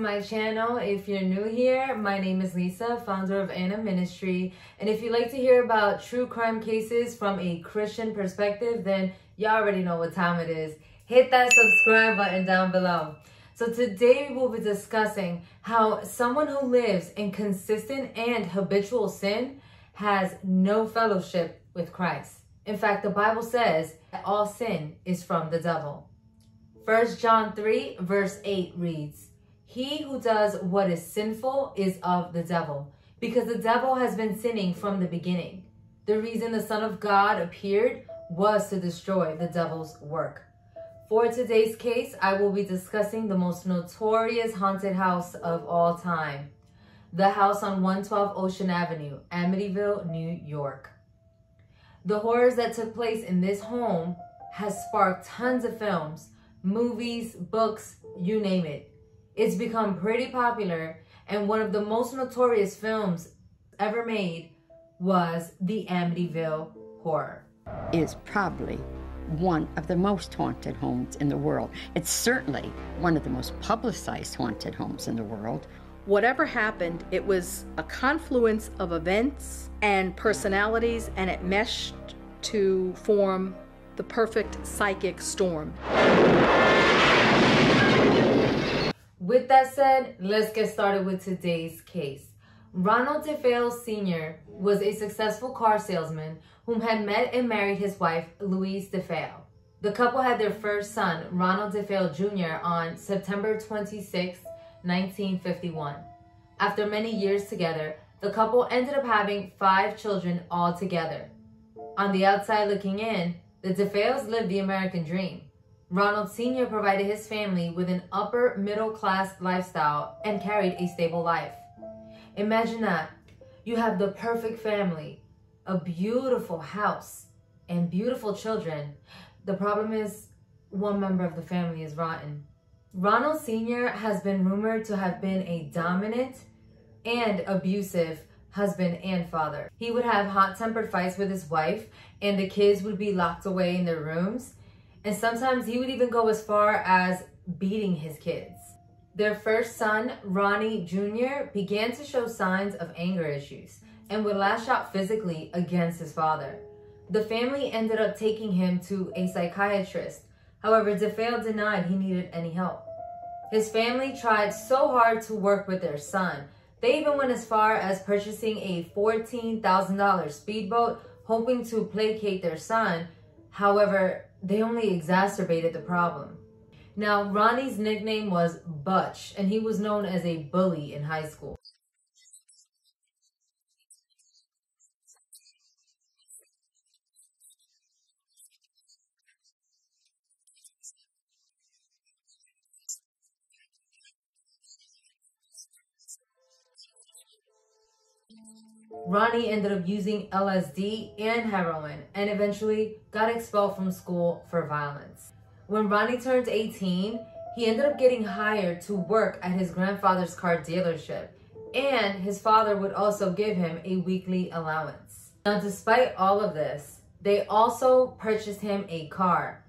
my channel. If you're new here, my name is Lisa, founder of Anna Ministry. And if you'd like to hear about true crime cases from a Christian perspective, then you already know what time it is. Hit that subscribe button down below. So today we will be discussing how someone who lives in consistent and habitual sin has no fellowship with Christ. In fact, the Bible says that all sin is from the devil. 1 John 3 verse 8 reads, "He who does what is sinful is of the devil, because the devil has been sinning from the beginning. The reason the Son of God appeared was to destroy the devil's work." For today's case, I will be discussing the most notorious haunted house of all time, the house on 112 Ocean Avenue, Amityville, New York. The horrors that took place in this home has sparked tons of films, movies, books, you name it. It's become pretty popular, and one of the most notorious films ever made was the Amityville Horror. It is probably one of the most haunted homes in the world. It's certainly one of the most publicized haunted homes in the world. Whatever happened, it was a confluence of events and personalities, and it meshed to form the perfect psychic storm. With that said, let's get started with today's case. Ronald Defeo Sr. was a successful car salesman whom had met and married his wife, Louise Defeo. The couple had their first son, Ronald Defeo Jr. on September 26, 1951. After many years together, the couple ended up having 5 children altogether. On the outside looking in, the Defeos lived the American dream. Ronald Sr. provided his family with an upper middle class lifestyle and carried a stable life. Imagine that. You have the perfect family, a beautiful house, and beautiful children. The problem is, one member of the family is rotten. Ronald Sr. has been rumored to have been a dominant and abusive husband and father. He would have hot-tempered fights with his wife, and the kids would be locked away in their rooms. And sometimes he would even go as far as beating his kids. Their first son, Ronnie Jr., began to show signs of anger issues and would lash out physically against his father. The family ended up taking him to a psychiatrist. However, Defeo denied he needed any help. His family tried so hard to work with their son. They even went as far as purchasing a $14,000 speedboat, hoping to placate their son. However, they only exacerbated the problem. Now, Ronnie's nickname was Butch, and he was known as a bully in high school. Ronnie ended up using LSD and heroin and eventually got expelled from school for violence. When Ronnie turned 18, he ended up getting hired to work at his grandfather's car dealership, and his father would also give him a weekly allowance. Now, despite all of this, they also purchased him a car,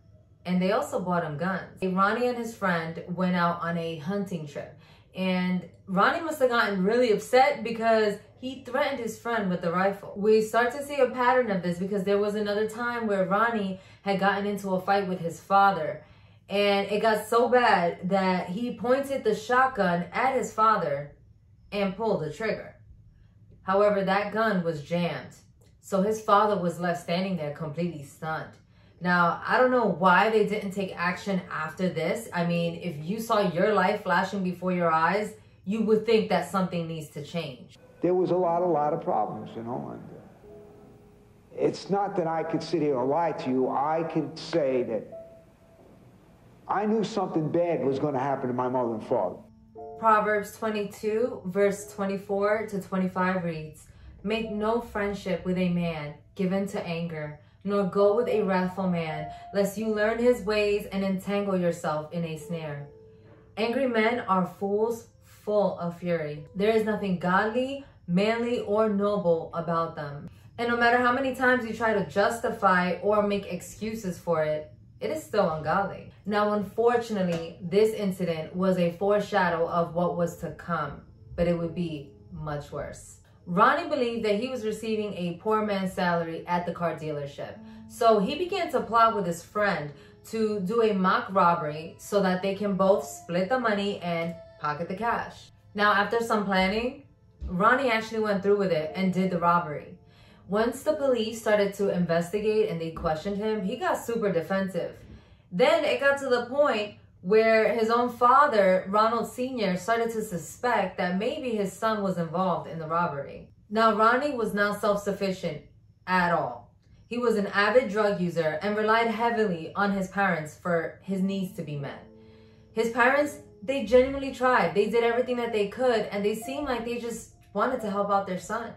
and they also bought him guns. Ronnie and his friend went out on a hunting trip, and Ronnie must have gotten really upset because he threatened his friend with the rifle. We start to see a pattern of this because there was another time where Ronnie had gotten into a fight with his father, and it got so bad that he pointed the shotgun at his father and pulled the trigger. However, that gun was jammed, so his father was left standing there completely stunned. Now, I don't know why they didn't take action after this. I mean, if you saw your life flashing before your eyes, you would think that something needs to change. There was a lot of problems, you know, and it's not that I could sit here and lie to you. I could say that I knew something bad was going to happen to my mother and father. Proverbs 22, verse 24 to 25 reads, "Make no friendship with a man given to anger, nor go with a wrathful man, lest you learn his ways and entangle yourself in a snare. Angry men are fools full of fury. There is nothing godly, manly, or noble about them." And no matter how many times you try to justify or make excuses for it, it is still ungodly. Now, unfortunately, this incident was a foreshadow of what was to come, but it would be much worse. Ronnie believed that he was receiving a poor man's salary at the car dealership. So he began to plot with his friend to do a mock robbery so that they can both split the money and pocket the cash. Now, after some planning, Ronnie actually went through with it and did the robbery. Once the police started to investigate and they questioned him, he got super defensive. Then it got to the point where his own father, Ronald Sr, started to suspect that maybe his son was involved in the robbery. Now, Ronnie was not self-sufficient at all. He was an avid drug user and relied heavily on his parents for his needs to be met. His parents, they genuinely tried. They did everything that they could, and they seemed like they just wanted to help out their son.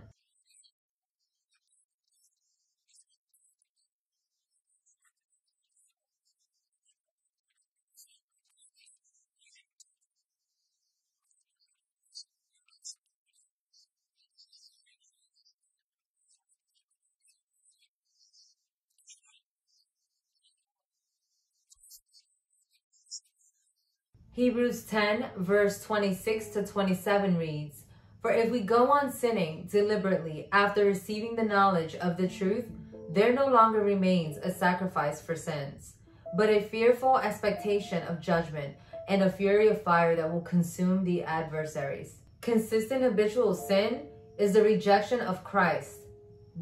Hebrews 10 verse 26 to 27 reads, "For if we go on sinning deliberately after receiving the knowledge of the truth, there no longer remains a sacrifice for sins, but a fearful expectation of judgment and a fury of fire that will consume the adversaries." Consistent habitual sin is the rejection of Christ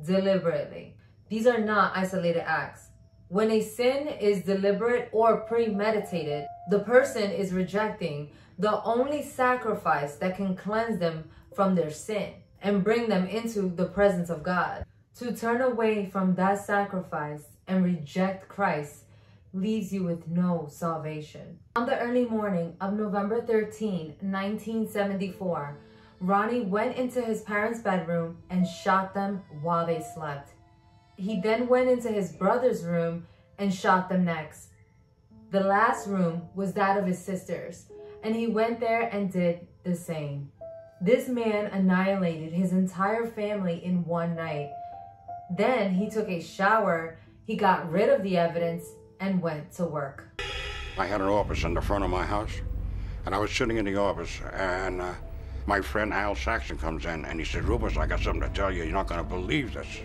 deliberately. These are not isolated acts. When a sin is deliberate or premeditated, the person is rejecting the only sacrifice that can cleanse them from their sin and bring them into the presence of God. To turn away from that sacrifice and reject Christ leaves you with no salvation. On the early morning of November 13, 1974, Ronnie went into his parents' bedroom and shot them while they slept. He then went into his brother's room and shot them next. The last room was that of his sisters, and he went there and did the same. This man annihilated his entire family in one night. Then he took a shower, he got rid of the evidence, and went to work. I had an office in the front of my house, and I was sitting in the office, and my friend Al Saxon comes in, and he says, "Rufus, I got something to tell you. You're not going to believe this."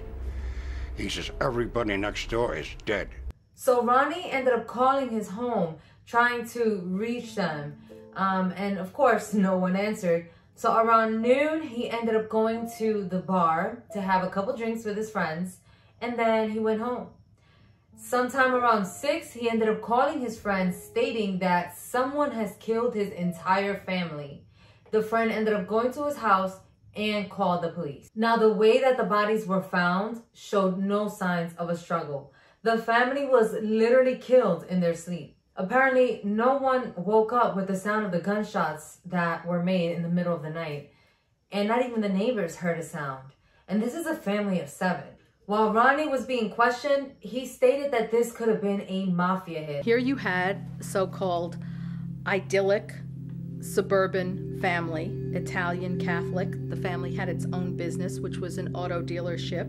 He says, "Everybody next door is dead." So Ronnie ended up calling his home, trying to reach them. And of course, no one answered. So around noon, he ended up going to the bar to have a couple drinks with his friends, and then he went home. Sometime around 6, he ended up calling his friend, stating that someone has killed his entire family. The friend ended up going to his house and called the police. Now, the way that the bodies were found showed no signs of a struggle. The family was literally killed in their sleep. Apparently, no one woke up with the sound of the gunshots that were made in the middle of the night. And not even the neighbors heard a sound. And this is a family of 7. While Ronnie was being questioned, he stated that this could have been a mafia hit. Here you had so-called idyllic suburban family, Italian Catholic. The family had its own business, which was an auto dealership.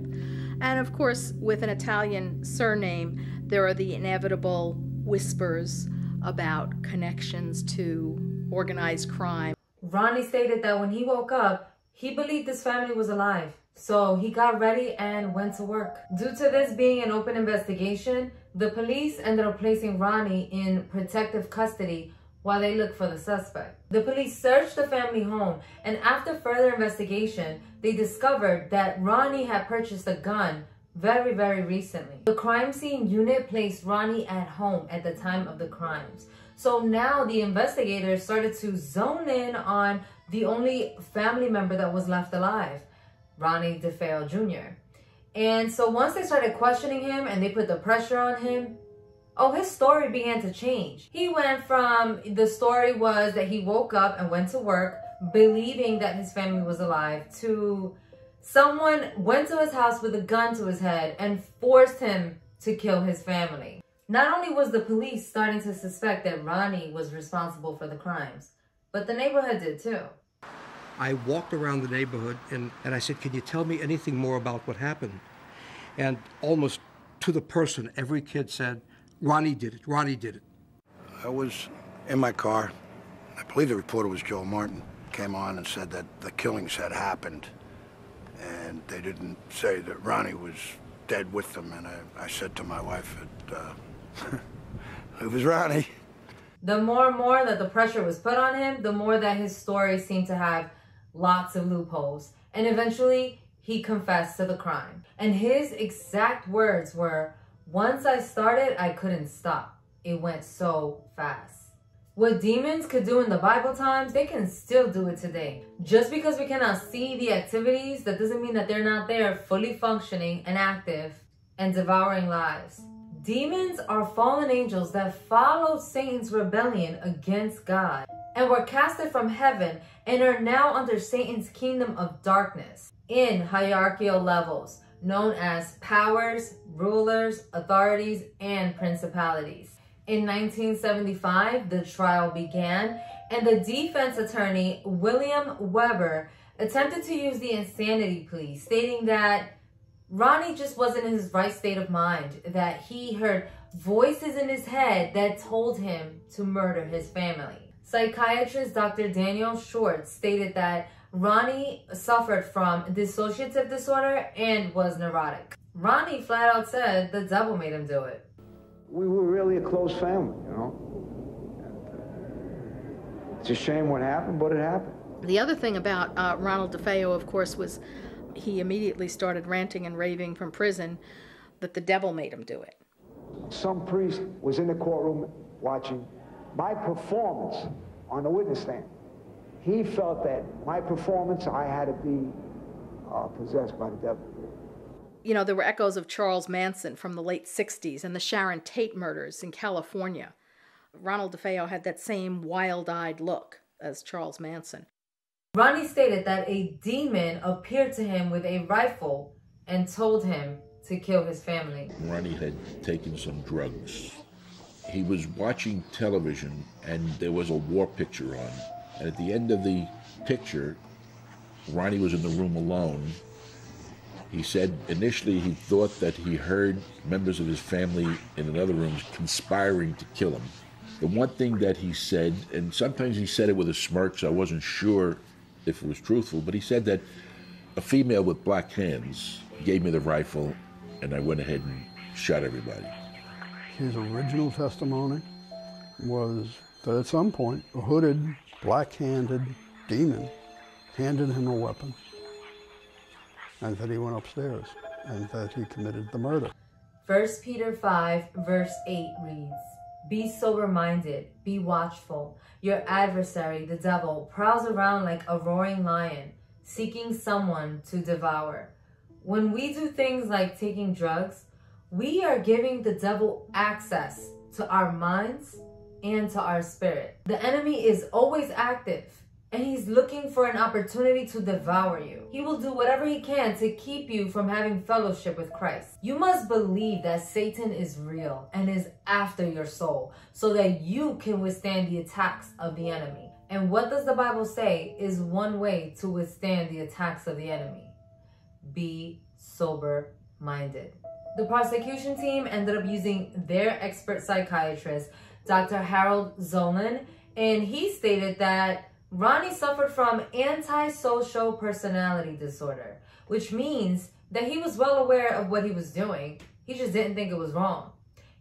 And of course, with an Italian surname, there are the inevitable whispers about connections to organized crime. Ronnie stated that when he woke up, he believed this family was alive. So he got ready and went to work. Due to this being an open investigation, the police ended up placing Ronnie in protective custody while they looked for the suspect. The police searched the family home, and after further investigation, they discovered that Ronnie had purchased a gun very, very recently. The crime scene unit placed Ronnie at home at the time of the crimes. So now the investigators started to zone in on the only family member that was left alive, Ronald Defeo Jr. And so once they started questioning him and they put the pressure on him, his story began to change. He went from, the story was that he woke up and went to work believing that his family was alive, to someone went to his house with a gun to his head and forced him to kill his family. Not only was the police starting to suspect that Ronnie was responsible for the crimes, but the neighborhood did too. I walked around the neighborhood and I said, "Can you tell me anything more about what happened?" And almost to the person, every kid said, Ronnie did it. Ronnie did it. I was in my car. I believe the reporter was Joe Martin. Came on and said that the killings had happened, and they didn't say that Ronnie was dead with them. And I said to my wife that it was Ronnie. The more and more that the pressure was put on him, the more that his story seemed to have lots of loopholes. And eventually, he confessed to the crime. And his exact words were, "Once I started, I couldn't stop. It went so fast." What demons could do in the Bible times, they can still do it today. Just because we cannot see the activities, that doesn't mean that they're not there, fully functioning and active and devouring lives. Demons are fallen angels that followed Satan's rebellion against God and were casted from heaven and are now under Satan's kingdom of darkness in hierarchical levels known as powers, rulers, authorities, and principalities. In 1975, the trial began, and the defense attorney, William Weber, attempted to use the insanity plea, stating that Ronnie just wasn't in his right state of mind, that he heard voices in his head that told him to murder his family. Psychiatrist Dr. Daniel Schwartz stated that Ronnie suffered from dissociative disorder and was neurotic. Ronnie flat out said the devil made him do it. We were really a close family, you know. It's a shame what happened, but it happened. The other thing about Ronald Defeo, of course, was he immediately started ranting and raving from prison that the devil made him do it. Some priest was in the courtroom watching my performance on the witness stand. He felt that my performance, I had to be possessed by the devil. You know, there were echoes of Charles Manson from the late 60s and the Sharon Tate murders in California. Ronald Defeo had that same wild-eyed look as Charles Manson. Ronnie stated that a demon appeared to him with a rifle and told him to kill his family. Ronnie had taken some drugs. He was watching television and there was a war picture on. And at the end of the picture, Ronnie was in the room alone. He said initially he thought that he heard members of his family in another room conspiring to kill him. The one thing that he said, and sometimes he said it with a smirk, so I wasn't sure if it was truthful, but he said that a female with black hands gave me the rifle and I went ahead and shot everybody. His original testimony was that at some point a hooded, black-handed demon handed him a weapon and that he went upstairs and that he committed the murder. 1 Peter 5 verse 8 reads, "Be sober-minded, be watchful. Your adversary, the devil, prowls around like a roaring lion, seeking someone to devour." When we do things like taking drugs, we are giving the devil access to our minds and to our spirit. The enemy is always active, and he's looking for an opportunity to devour you. He will do whatever he can to keep you from having fellowship with Christ. You must believe that Satan is real and is after your soul so that you can withstand the attacks of the enemy. And what does the Bible say is one way to withstand the attacks of the enemy? Be sober-minded. The prosecution team ended up using their expert psychiatrist, Dr. Harold Zolan, and he stated that Ronnie suffered from antisocial personality disorder, which means that he was well aware of what he was doing. He just didn't think it was wrong.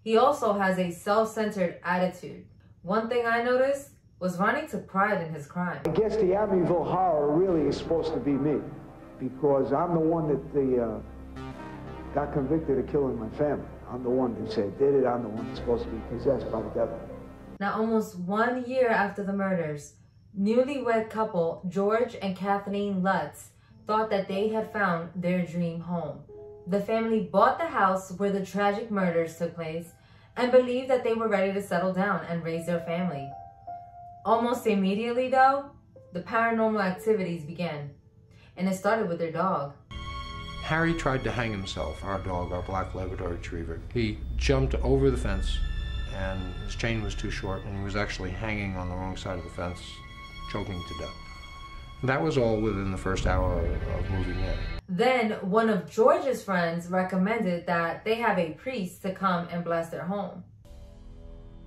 He also has a self-centered attitude. One thing I noticed was Ronnie took pride in his crime. I guess the Amityville horror really is supposed to be me, because I'm the one that got convicted of killing my family. I'm the one who said did it. I'm the one that's supposed to be possessed by the devil. Now, almost 1 year after the murders, newlywed couple George and Kathleen Lutz thought that they had found their dream home. The family bought the house where the tragic murders took place and believed that they were ready to settle down and raise their family. Almost immediately, though, the paranormal activities began, and it started with their dog. Harry tried to hang himself, our dog, our black Labrador retriever. He jumped over the fence, and his chain was too short, and he was actually hanging on the wrong side of the fence, choking to death. That was all within the first hour of moving in. Then one of George's friends recommended that they have a priest to come and bless their home.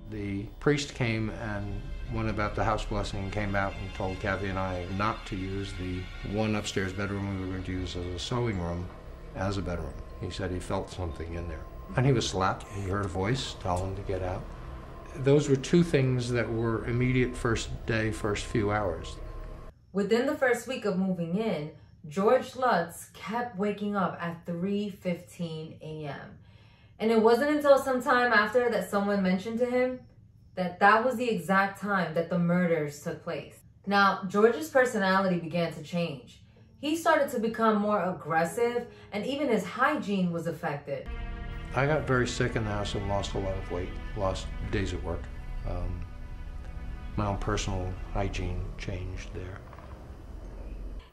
The priest came and went about the house blessing and came out and told Kathy and I not to use the one upstairs bedroom we were going to use as a sewing room as a bedroom. He said he felt something in there. And he was slapped. He heard a voice tell him to get out. Those were two things that were immediate first day, first few hours. Within the first week of moving in, George Lutz kept waking up at 3:15 a.m. And it wasn't until some time after that someone mentioned to him that that was the exact time that the murders took place. Now, George's personality began to change. He started to become more aggressive, and even his hygiene was affected. I got very sick in the house and lost a lot of weight, lost days at work. My own personal hygiene changed there.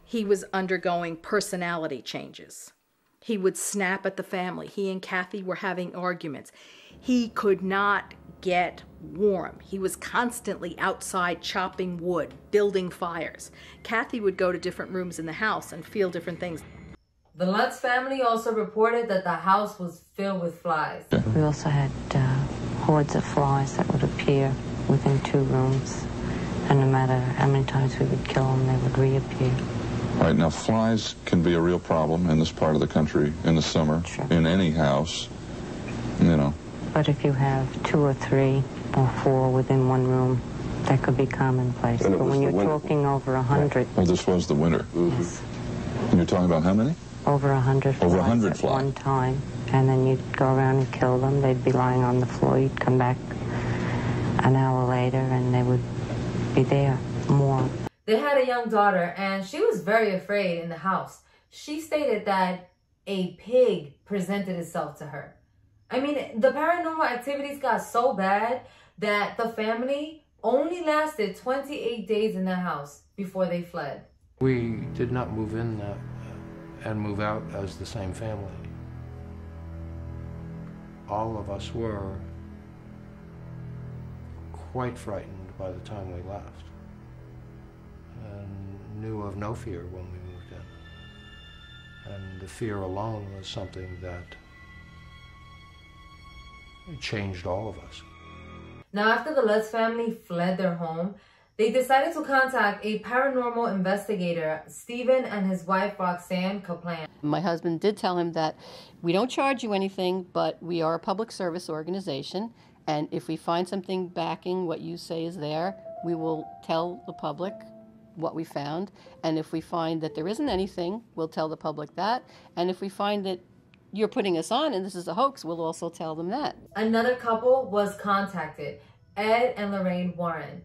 He was undergoing personality changes. He would snap at the family. He and Kathy were having arguments. He could not get warm. He was constantly outside chopping wood, building fires. Kathy would go to different rooms in the house and feel different things. The Lutz family also reported that the house was filled with flies. We also had hordes of flies that would appear within 2 rooms, and no matter how many times we would kill them, they would reappear. Right, now flies can be a real problem in this part of the country in the summer, sure, in any house, you know. But if you have 2 or 3 or 4 within one room, that could be commonplace. But when you're talking over 100... Well, this was the winter. Yes. And you're talking about how many? Over 100 flies. Over 100 flies. At one time. And then you'd go around and kill them. They'd be lying on the floor. You'd come back an hour later and they would be there more. They had a young daughter, and she was very afraid in the house. She stated that a pig presented itself to her. I mean, the paranormal activities got so bad that the family only lasted 28 days in the house before they fled. We did not move in and move out as the same family. All of us were quite frightened by the time we left, and knew of no fear when we moved in. And the fear alone was something that changed all of us. Now, after the Lutz family fled their home, they decided to contact a paranormal investigator, Stephen, and his wife, Roxanne Kaplan. My husband did tell him that we don't charge you anything, but we are a public service organization, and if we find something backing what you say is there, we will tell the public what we found. And if we find that there isn't anything, we'll tell the public that. And if we find that you're putting us on and this is a hoax, we'll also tell them that. Another couple was contacted, Ed and Lorraine Warren.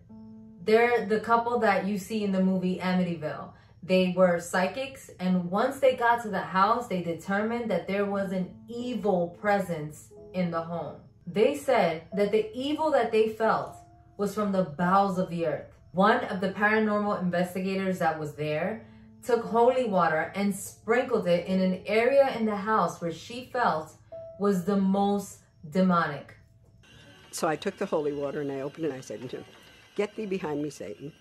They're the couple that you see in the movie Amityville. They were psychics, and once they got to the house, they determined that there was an evil presence in the home. They said that the evil that they felt was from the bowels of the earth. One of the paranormal investigators that was there took holy water and sprinkled it in an area in the house where she felt was the most demonic. So I took the holy water and I opened it and I said, "Get thee behind me, Satan."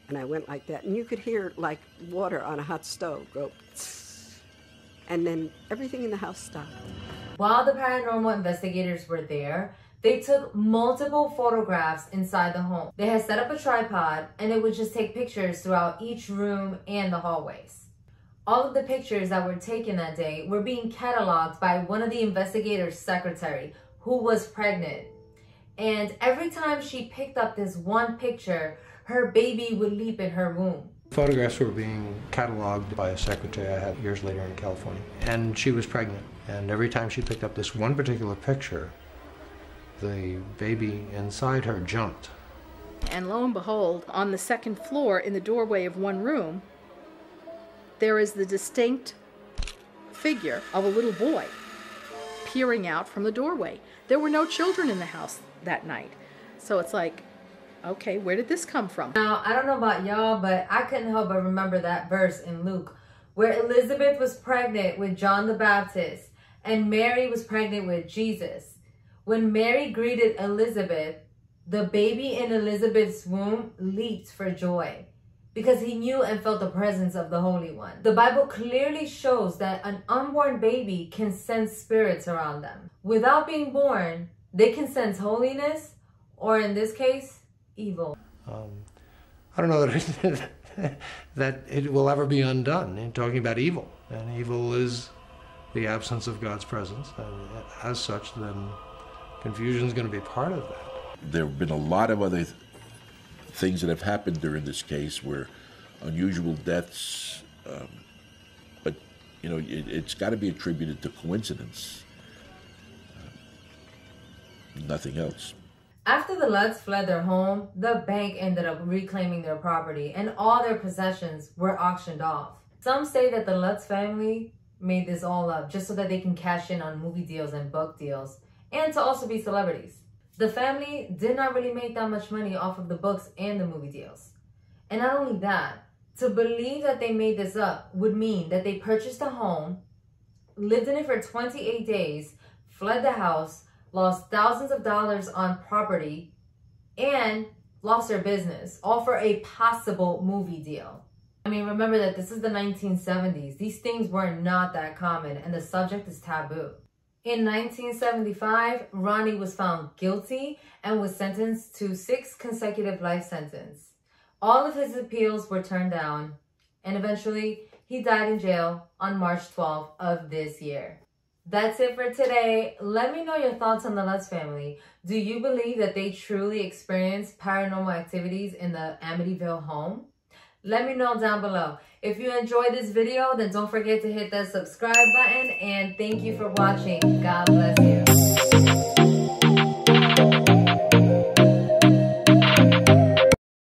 And I went like that, and you could hear like water on a hot stove go, tss, and then everything in the house stopped. While the paranormal investigators were there, they took multiple photographs inside the home. They had set up a tripod, and it would just take pictures throughout each room and the hallways. All of the pictures that were taken that day were being cataloged by one of the investigators' secretary, who was pregnant. And every time she picked up this one picture, her baby would leap in her womb. Photographs were being cataloged by a secretary I had years later in California, and she was pregnant. And every time she picked up this one particular picture, the baby inside her jumped. And lo and behold, on the second floor in the doorway of one room, there is the distinct figure of a little boy peering out from the doorway. There were no children in the house that night. So it's like, okay, where did this come from? Now, I don't know about y'all, but I couldn't help but remember that verse in Luke where Elizabeth was pregnant with John the Baptist and Mary was pregnant with Jesus. When Mary greeted Elizabeth, the baby in Elizabeth's womb leaped for joy because he knew and felt the presence of the Holy One. The Bible clearly shows that an unborn baby can sense spirits around them. Without being born, they can sense holiness or in this case, evil. I don't know that that it will ever be undone in talking about evil. And evil is the absence of God's presence. And as such, then confusion is going to be part of that. There have been a lot of other things that have happened during this case where unusual deaths, but you know, it's got to be attributed to coincidence, nothing else. After the Lutz fled their home, the bank ended up reclaiming their property and all their possessions were auctioned off. Some say that the Lutz family made this all up just so that they can cash in on movie deals and book deals and to also be celebrities. The family did not really make that much money off of the books and the movie deals. And not only that, to believe that they made this up would mean that they purchased a home, lived in it for 28 days, fled the house, lost thousands of dollars on property, and lost their business, all for a possible movie deal. I mean, remember that this is the 1970s. These things were not that common, and the subject is taboo. In 1975, Ronnie was found guilty and was sentenced to 6 consecutive life sentences. All of his appeals were turned down, and eventually he died in jail on March 12th of this year. That's it for today. Let me know your thoughts on the Lutz family. Do you believe that they truly experienced paranormal activities in the Amityville home? Let me know down below. If you enjoyed this video, then don't forget to hit that subscribe button, and thank you for watching. God bless you.